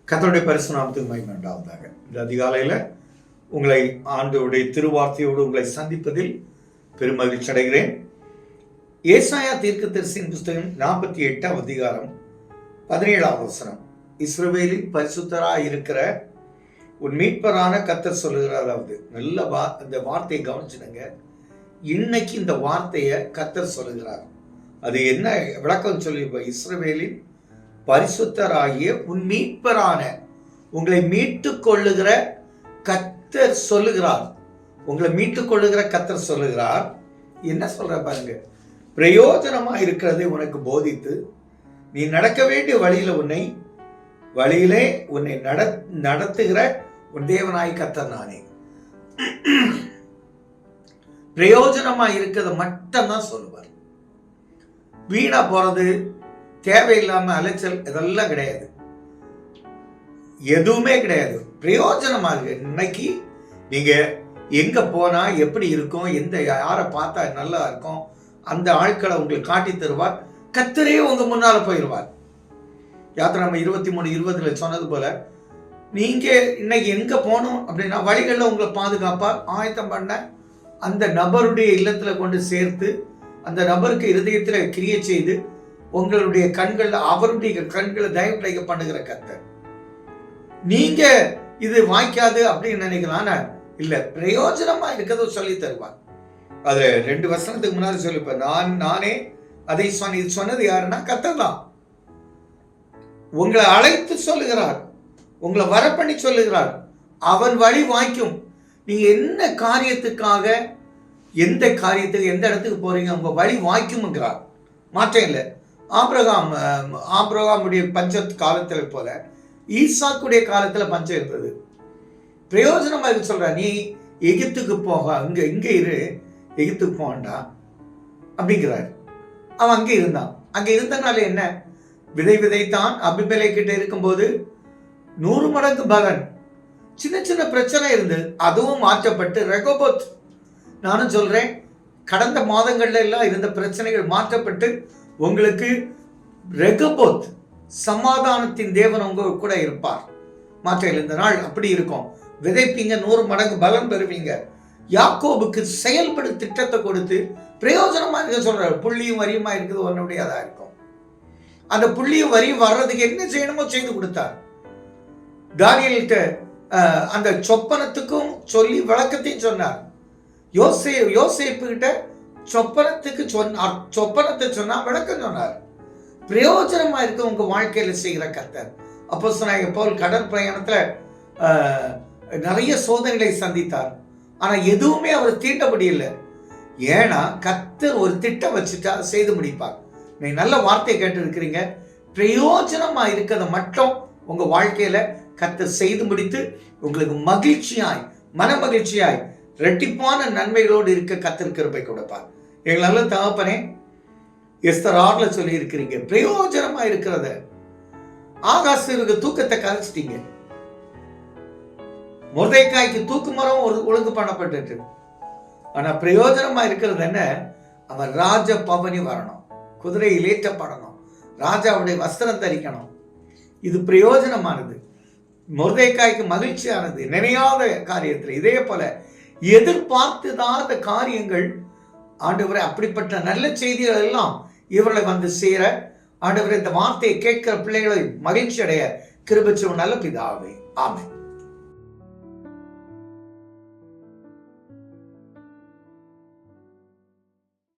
கர்த்தருடைய பரிசுத்த நாமத்துக்கு மகிமை உண்டாவதாக. இந்த அதிகாலையில் உங்களை ஆண்டவருடைய திருவார்த்தையோடு உங்களை சந்திப்பதில் பெருமகிழ்ச்சி அடைகிறேன். ஏசாயா தீர்க்கதரிசியின் புஸ்தகம் 48ஆம் அதிகாரம் 17ஆம் வசனம். இஸ்ரவேலின் பரிசுத்தராய் இருக்கிற உன் மீட்பரான கர்த்தர் சொல்லுகிறார். அதாவது நல்ல இந்த வார்த்தையை கவனிச்சுடுங்க. இன்னைக்கு இந்த வார்த்தையை கர்த்தர் சொல்லுகிறார். அது என்ன விளக்கம் சொல்லி, இஸ்ரவேலின் பரிசுத்தராகிய உன் மீட்பரான, உங்களை மீட்டுக் கொள்ளுகிற கர்த்தர் சொல்லுகிறார். உங்களை மீட்டுக் கொள்ளுகிற கர்த்தர் சொல்லுகிறார். என்ன சொல்ற பாருங்க, பிரயோஜனமா இருக்கிறதை உனக்கு போதித்து நீ நடக்க வேண்டிய வழியிலே உன்னை நடத்துகிற உன் தேவனாய் கர்த்தர் நானே. பிரயோஜனமா இருக்கிறத மட்டும்தான் சொல்லுவார். வீணா போறது, தேவையில்லாம அலைச்சல், இதெல்லாம் கிடையாது. எதுவுமே கிடையாது. பிரயோஜனமா இருக்கு. இன்னைக்கு நீங்க எங்க போனா எப்படி இருக்கும், யாரை பார்த்தா நல்லா இருக்கும், அந்த ஆட்களை உங்களுக்கு காட்டி தருவார். கர்த்தரே உங்க முன்னால போயிடுவார். யாத்திரை 23:20 சொன்னது போல, நீங்க இன்னைக்கு எங்க போகணும் அப்படின்னா வழிகளில் உங்களை பாதுகாப்பார். ஆயத்தம் பண்ண அந்த நபருடைய இல்லத்துல கொண்டு சேர்த்து, அந்த நபருக்கு இருதயத்துல கிரியை செய்து, உங்களுடைய கண்கள், அவருடைய கண்களை தயவு பண்ணுகிற கர்த்தர். நீங்க இது வாய்க்காது அப்படின்னு நினைக்கலாம். இல்ல, பிரயோஜனமா இருக்கிறத சொல்லி தருவார். அது 2 வருஷத்துக்கு முன்னாடி சொல்லிப்பேன். நானே அதை சொன்னது யாருன்னா கர்த்தர் தான். உங்களை அழைத்து சொல்லுகிறார், உங்களை வர பண்ணி சொல்லுகிறார். அவன் வழி வாய்க்கும். நீங்க என்ன காரியத்துக்காக, எந்த இடத்துக்கு போறீங்க, உங்க வழி வாய்க்கும்ங்கிறார். மாற்றம் இல்லை. ஆபிரகாமுடைய பஞ்ச காலத்தில் போல ஈசாக்குடைய காலத்துல பஞ்சம் இருந்தது. பிரயோஜனமா இருக்கு. சொல்ற, நீ எகிப்துக்கு போக, இங்க இரு, எகிப்துக்கு போகண்டா அப்படிங்கிறார். அவன் அங்கே இருந்தான். அங்க இருந்தனால என்ன, விதைத்தான். அபிமெலேக்கிட்ட இருக்கும்போது 100 மடங்கு பலன். சின்ன பிரச்சனை இருந்து அதுவும் மாற்றப்பட்டு ரெகோபோத். நானும் சொல்றேன், கடந்த மாதங்கள்ல எல்லாம் இருந்த பிரச்சனைகள் மாற்றப்பட்டு உங்களுக்கு ரெகோபோத், சமாதானத்தின் தேவன் உங்க கூட இருப்பார். மாற்றம் இந்த நாள் அப்படி இருக்கும். விதைப்பீங்க, 100 மடங்கு பலன் பெறுவீங்க. யாக்கோபுக்கு செயல்படு திட்டத்தை கொடுத்து பிரயோஜனமா இருக்க சொல்றாரு. புள்ளியும் வரியுமா இருக்குது ஒன்னுடையதா இருக்கும். அந்த புள்ளியும் வரியும் வர்றதுக்கு என்ன செய்யணுமோ செய்து கொடுத்தார். தானியேல்கிட்ட அந்த சொப்பனத்துக்கும் சொல்லி விளக்கத்தையும் சொன்னார். யோசேப்பு கிட்ட சொப்பனத்தை சொன்னா விளக்கம் சொன்னார். பிரயோஜனமா இருக்க உங்க வாழ்க்கையில செய்கிற கர்த்தர். அப்போஸ்தலனாகிய பவுல் கடல் பிரயாணத்துல நிறைய சோதனைகளை சந்தித்தார். ஆனா எதுவுமே அவர் தீட்ட முடியல. ஏன்னா கர்த்தர் ஒரு திட்டம் வச்சுட்டா செய்து முடிப்பார். நீங்க நல்ல வார்த்தையை கேட்டு இருக்கிறீங்க. பிரயோஜனமா இருக்கிறத மட்டும் உங்க வாழ்க்கையில கர்த்தர் செய்து முடித்து உங்களுக்கு மகிழ்ச்சியாய், மன மகிழ்ச்சியாய், இரட்டிப்பான நன்மைகளோடு இருக்க கர்த்தர் கிருபை கொடுப்பார். எங்கள் நல்ல தகப்பனே, எஸ்தர் 6ல சொல்லி இருக்கிறீங்க, பிரயோஜனமா இருக்கிறத. ஆகாசுக்கு தூக்கத்தை கலைச்சிட்டீங்க. மொர்தெக்காய்க்கு தூக்கு மரம் ஒழுங்கு பண்ணப்பட்டு. ஆனா பிரயோஜனமா இருக்கிறது என்ன, அவன் ராஜ பவனி வரணும், குதிரையில் ஏற்றப்படணும், ராஜாவுடைய வஸ்திரம் தரிக்கணும். இது பிரயோஜனமானது. மொர்தெக்காய்க்கு மகிழ்ச்சியானது. நினையாத காரியத்தில் இதே போல எதிர்பார்த்ததாத காரியங்கள், ஆண்டவரே, அப்படிப்பட்ட நல்ல செய்திகள் எல்லாம் இவர்களை வந்து சேர, ஆண்டவரே, இந்த வார்த்தையை கேட்கிற பிள்ளைகளை மகிழ்ச்சி அடைய கிருபை செய்யும் நல்ல பிதாவே. ஆமென்.